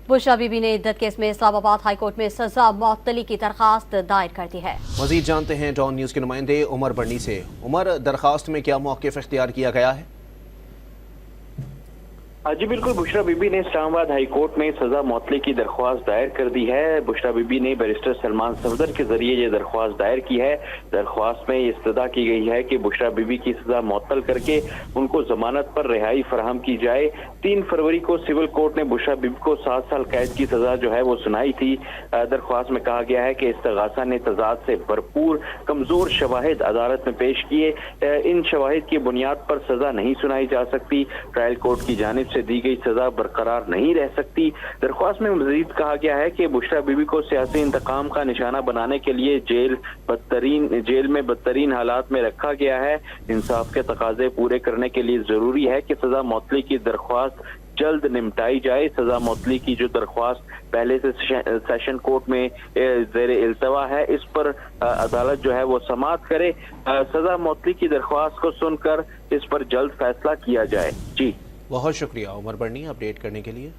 बुशरा बीबी ने इद्दत केस में Islamabad high court में सजा मुअत्तली की दरखास्त दायर कर दी है। मजीद जानते हैं डॉन न्यूज़ के नुमाइंदे उमर बर्नी से। उमर, दरखास्त में क्या मौक़िफ़ इख्तियार किया गया है? जी बिल्कुल, बुशरा बीबी ने इस्लामाबाद हाई कोर्ट में सजा मुअत्तली की दरख्वास्त दायर कर दी है। बुशरा बीबी ने बैरिस्टर सलमान सफदर के जरिए ये दरख्वास्त दायर की है। दरख्वास्त में इस्तदा की गई है कि बुशरा बीबी की सजा मुअत्तल करके उनको जमानत पर रिहाई फराहम की जाए। 3 फरवरी को सिविल कोर्ट ने बुशरा बीबी को 7 साल कैद की सजा जो है वो सुनाई थी। दरख्वास्त में कहा गया है कि इस्तगासा ने तजाद से भरपूर कमजोर शवाहिद अदालत में पेश किए। इन शवाहिद की बुनियाद पर सजा नहीं सुनाई जा सकती। ट्रायल कोर्ट की जानिब से दी गई सजा बरकरार नहीं रह सकती। दरख्वास्त में मजीद कहा गया है कि बुशरा बीबी को सियासी इंतकाम का निशाना बनाने के लिए जेल में बदतरीन हालात में रखा गया है। इंसाफ के तकाजे पूरे करने के लिए जरूरी है कि सजा मुअत्तली की दरख्वास्त जल्द निपटाई जाए। सजा मुअत्तली की जो दरख्वास्त पहले से सेशन कोर्ट में ज़ेर इल्तवा है, इस पर अदालत जो है वो समाअत करे। सजा मुअत्तली की दरख्वास्त को सुनकर इस पर जल्द फैसला किया जाए। जी बहुत शुक्रिया उमर बर्नी अपडेट करने के लिए।